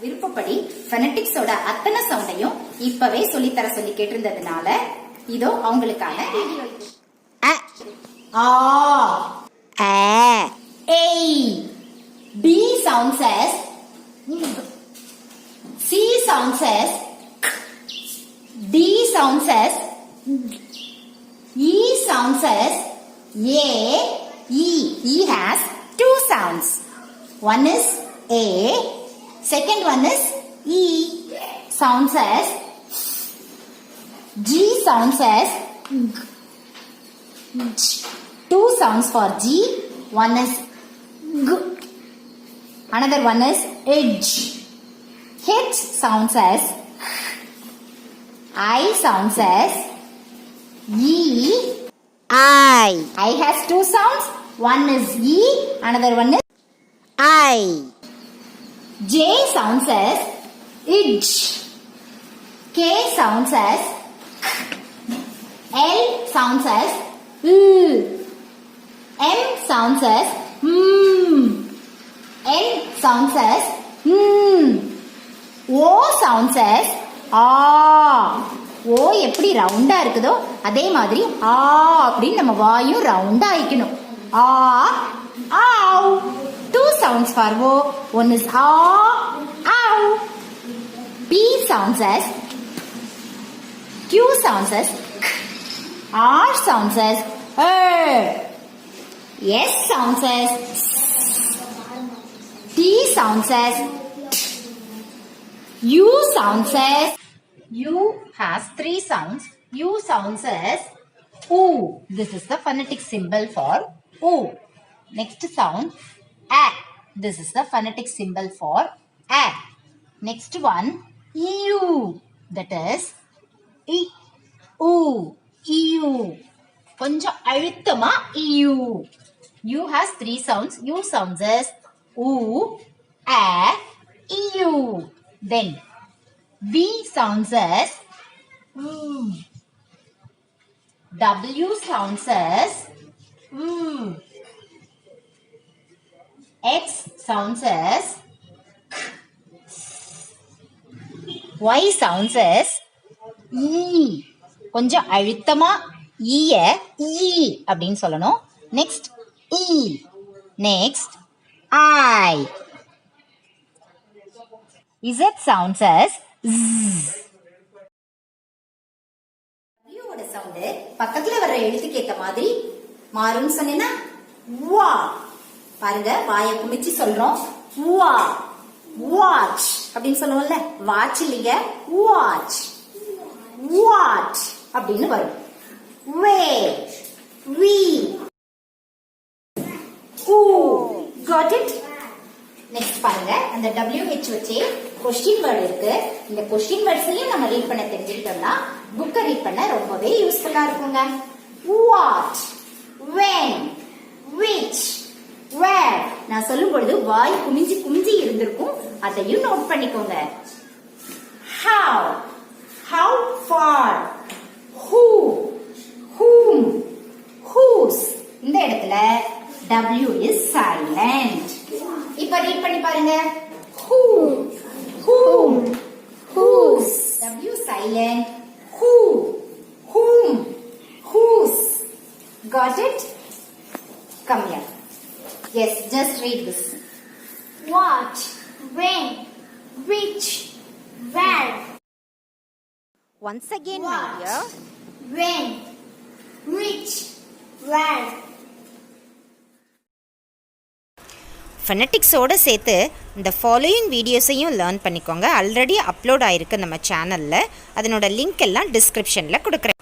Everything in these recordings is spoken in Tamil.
விருப்பப்படி phonetics ஓட அத்தனை சவுண்டையும் இப்பவே சொல்லித்தர சொல்லி கேட்டிருந்ததுனால இதோ அவங்களுக்கான வீடியோ. அ ஆ A. B sounds as C sounds as D sounds as E sounds as A. E has two sounds. One is A, second one is E. Sounds as G sounds as two sounds for G. One is G. Another one is edge. H sounds as I sounds as E. I has two sounds. One is E. Another one is I. J sounds as idge. K sounds as L sounds as M sounds as N sounds as O sounds as O எப்படி ரவுண்டா இருக்குதோ அதே மாதிரி ஆ அப்படின்னு நம்ம வாயும் ரவுண்டா ஆயிக்கணும். ஆ ஆவ். Two sounds for O. One is ah AU. P sounds as Q sounds as R sounds as S sounds as T sounds as U sounds as U has three sounds. U sounds as O. This is the phonetic symbol for O. Next sound A. This is the phonetic symbol for A. Next one EU. That is E. U. EU. கொஞ்சம் அழுத்தமா EU. U has three sounds. U sounds as U, A, EU. Then V sounds as W sounds as X sounds as Y sounds as E. கொஞ்சம் அழுத்தமா ஈய ஈ அப்படின்னு சொல்லணும். Next E. Next I. Z sounds as Z. W ஓட சவுண்ட் பக்கத்துல வர்ற எழுத்துக்கு ஏத்த மாதிரி மாறும்னு சொன்னேன்னா வா. பாருங்க வாயை குமிச்சு சொல்றோம் வா. வாட்ச் அப்படின்னு சொல்லுவோம்ல, வாட்ச் இல்லைங்க வாட்ச். வாட் அப்படின்னு வரும். வே வி. Got it? Next பாருங்க, அந்த WH வச்சே கொஸ்டின் வேர்ட் இருக்கு. இந்த கொஸ்டின் வேர்ட்ஸையும் நம்ம ரீட் பண்ண தெரிஞ்சுக்கிட்டோம்னா புக்கை ரீட் பண்ண ரொம்பவே யூஸ்ஃபுல்லா இருக்குங்க. What, when, which, where. நான் சொல்லும் பொழுது வாய் குமிஞ்சி குமிஞ்சி இருந்திருக்கும், அதையும் நோட் பண்ணிக்கோங்க. How, how far, who, whom, whose. இந்த இடத்துல W is silent. இப்ப ரீட் பண்ணி பாருங்க. Who, whom, whose. W silent. Who, whom, whose. Got it? Come here. Yes, just read this. What, when, which, where. Once again, my dear. When, which, where. ஃபனட்டிக்ஸோட சேர்த்து இந்த ஃபாலோயிங் வீடியோஸையும் லேர்ன் பண்ணிக்கோங்க. ஆல்ரெடி அப்லோட் ஆகிருக்கு நம்ம சேனலில். அதனோட லிங்க் எல்லாம் டிஸ்கிரிப்ஷனில் கொடுக்குறேன்.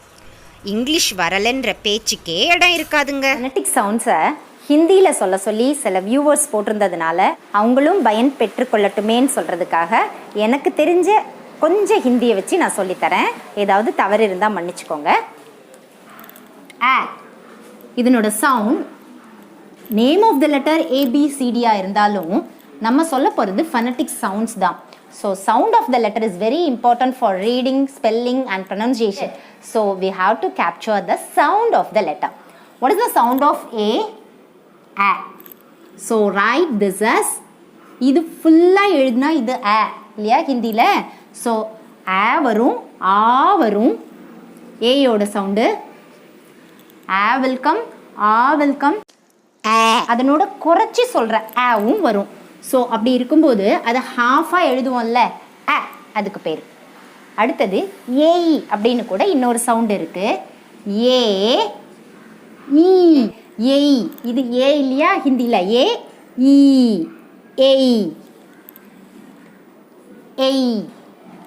இங்கிலீஷ் வரலன்ற பேச்சுக்கே இடம் இருக்காதுங்க. ஃபனட்டிக் சவுண்ட்ஸை ஹிந்தியில் சொல்ல சொல்லி சில வியூவர்ஸ் போட்டிருந்ததுனால அவங்களும் பயன் பெற்றுக்கொள்ளட்டுமேன்னு சொல்கிறதுக்காக எனக்கு தெரிஞ்ச கொஞ்சம் ஹிந்தியை வச்சு நான் சொல்லித்தரேன். ஏதாவது தவறு இருந்தால் மன்னிச்சுக்கோங்க. இதனோட sound name of the letter ABCDயாக இருந்தாலும் நம்ம சொல்ல போகிறது ஃபனட்டிக் சவுண்ட்ஸ் தான். So sound of the letter is very important for reading, spelling and pronunciation. So we have to capture the sound of the letter. What is the sound of A? So write this as. இது ஃபுல்லாக எழுதினா இது A. இல்லையா ஹிந்தியில். ஸோ ஆ வரும், ஆ வரும், ஏயோட சவுண்டு ஆ வெல்கம், ஆ வெல்கம், அதனோட குறைச்சி சொல்கிற ஆவும் வரும். ஸோ அப்படி இருக்கும்போது அதை ஹாஃபாக எழுதுவோம்ல, அ அதுக்கு பேர். அடுத்தது ஏஇ அப்படின்னு கூட இன்னொரு சவுண்டு இருக்கு. ஏ ஈ, ஏஇ. இது ஏ இல்லையா ஹிந்தியில், ஏ ஈ, ஏஇ, ஏஇ.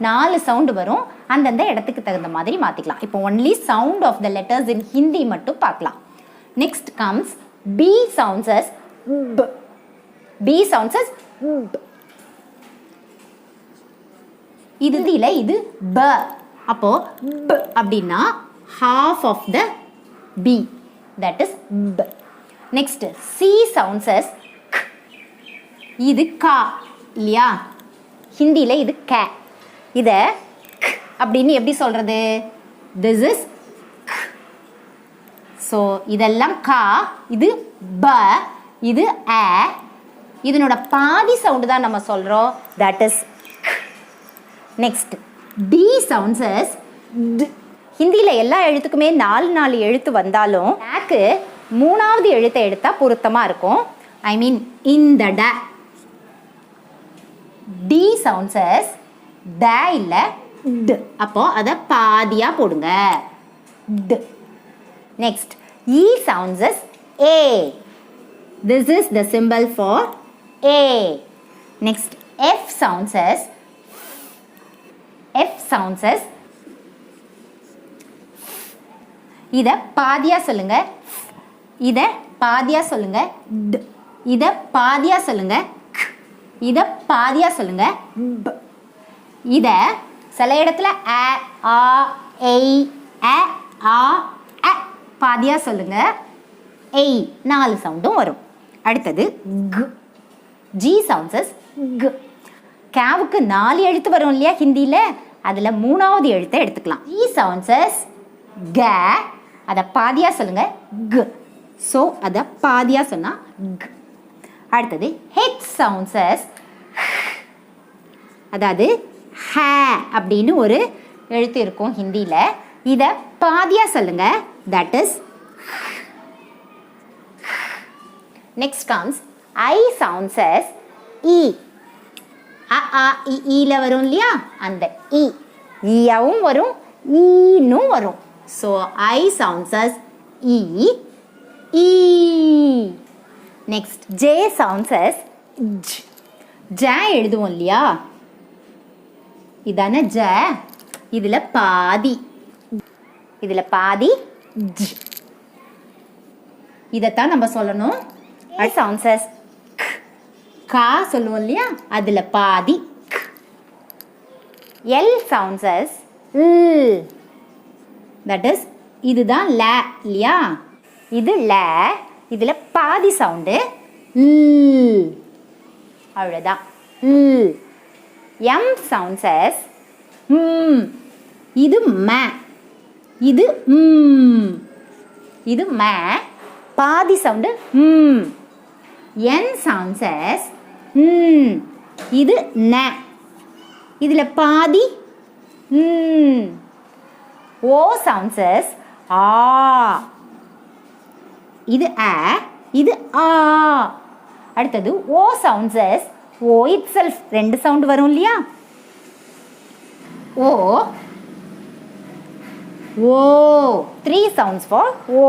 4 சவுண்டு வரும். அந்தந்த இடத்துக்கு தகுந்த மாதிரி மாற்றிக்கலாம். இப்போ only sound of the letters in Hindi மட்டும் பார்க்கலாம். Next comes B sounds as b. B sounds as b. இது ப. அப்போ b அப்படின்னா half of the b, that is b. Next C sounds as k. இது கா இல்லையா ஹிந்தியில், இது க. இதை k அப்படின்னு எப்படி சொல்றது? This is k. ஸோ இதெல்லாம் கா, இது ப, இது அ. இதனோட பாதி சவுண்டு தான் நம்ம சொல்கிறோம், that is k. Next D sounds as d. ஹிந்தியில் எல்லா எழுத்துக்குமே 4 எழுத்து வந்தாலும் க்கு 3வது எழுத்தை எடுத்தால் பொருத்தமாக இருக்கும். ஐ மீன் இந்த ட. D sounds as ட இல்லை d. அப்போ அதை பாதியாக போடுங்க, d. Next E sounds as A. This is the symbol for A. Next F sounds as இதை பாதியா சொல்லுங்க, இதை பாதியா சொல்லுங்க, d. இதை பாதியா சொல்லுங்க, k. இதை பாதியா சொல்லுங்க, b. இதை சில இடத்துல அ, ஆ, எய், அ, ஆ, அ பாதியா சொல்லுங்க, எய் 4 சவுண்டும் வரும். அடுத்தது g. G sounds as g. கேவுக்கு 4 எழுத்து வரும் இல்லையா ஹிந்தியில், அதில் 3வது எழுத்தை எடுத்துக்கலாம். G sounds as க. அதை பாதியா சொல்லுங்க, g. ஸோ அதை பாதியா சொன்னா g. அடுத்தது H sounds as அதாவது ஹ அப்படின்னு ஒரு எழுத்து இருக்கும் ஹிந்தியில். இதை பாதியா சொல்லுங்க, that is. Next comes I sounds as E. அ ஆ இ ஈல வரும் இல்லையா, அந்த இ ஈயாவும் வரும், ஈனும் வரும். So I sounds as E, E. Next J sounds as j. ஜ எழுதுவோம் இல்லையா, இதான ஜ. இதில் பாதி j. இதைத்தான் நம்ம சொல்லணும். I sounds as k. கா சொல்லுவோம் இல்லையா, அதில் பாதி k. L sounds as l. that is இதுதான் ல இல்லையா, இது ல, இதில் பாதி சவுண்டு l. அவ்வளோதான் l. M sounds as இது ம, இது இது ம, பாதி சவுண்டு N sounds as இது ந, இதில் பாதி O sounds as ஆ, இது அ, இது ஆ. அடுத்தது O sounds as O itself 2 sound வரும் இல்லையா, O, O, 3 sounds for O.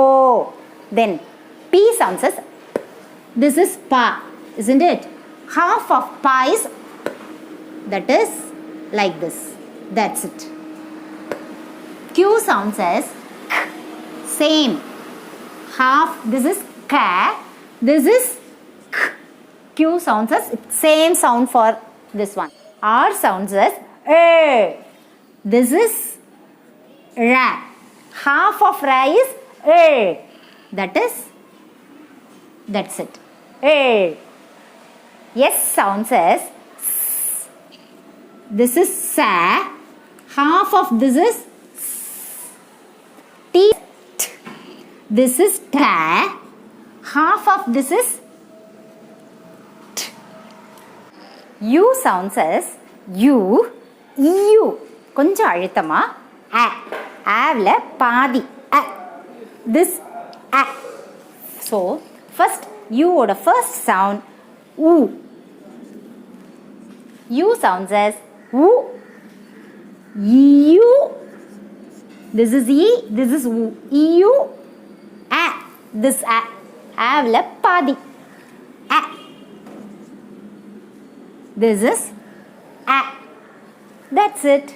Then P sounds as this is pa, isn't it? Half of pa is that is like this, that's it. Q sounds as k. Same, half, this is ka, this is k. Q sounds as same sound for this one. R sounds as this is ra, half of ra is that is, that's it. S sounds as this is sa, half of this is t. This is ta, half of this is t. U sounds as U U கொஞ்சம் அழுத்தமா அ ஆவில் பாதி அ திஸ் அ ஸோ ஃபர்ஸ்ட் யூவோட ஃபர்ஸ்ட் சவுண்ட் ஊ யூ sounds as ஊ U this is e this is ஊ யூ அ this அ ஆவில் பாதி அ this is a. That's it.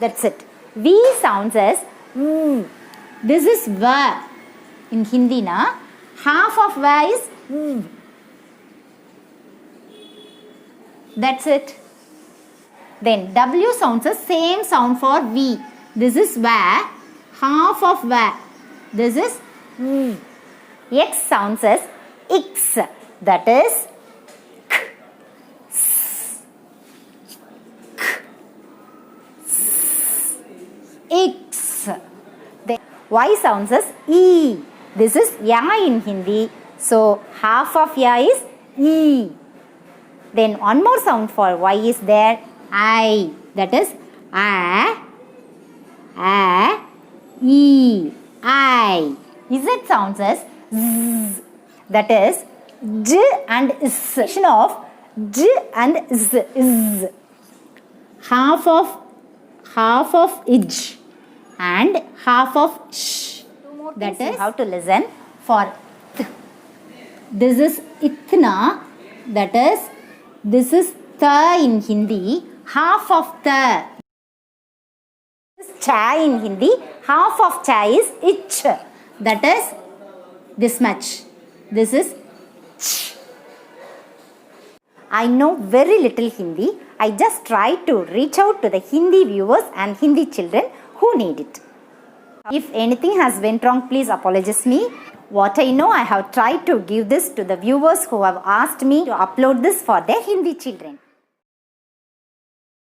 That's it. V sounds as this is va. In Hindi na half of va is That's it. Then W sounds the same sound for V. This is va, half of va. This is X sounds as X. That is X. Then Y sounds as E. This is ya in Hindi. So half of ya is E. Then one more sound for Y is there. I. That is E. I. Z sounds as Z. That is J and S. Of J and Z. Is. Half of ij and half of sh. That is how to listen for th. This is itna. That is this is tha in Hindi. Half of tha. This is cha in Hindi. Half of cha is ich. That is this much. This is ch. I know very little Hindi. I just try to reach out to the Hindi viewers and Hindi children who need it. If anything has went wrong, please apologize me. What I know, I have tried to give this to the viewers who have asked me to upload this for their Hindi children.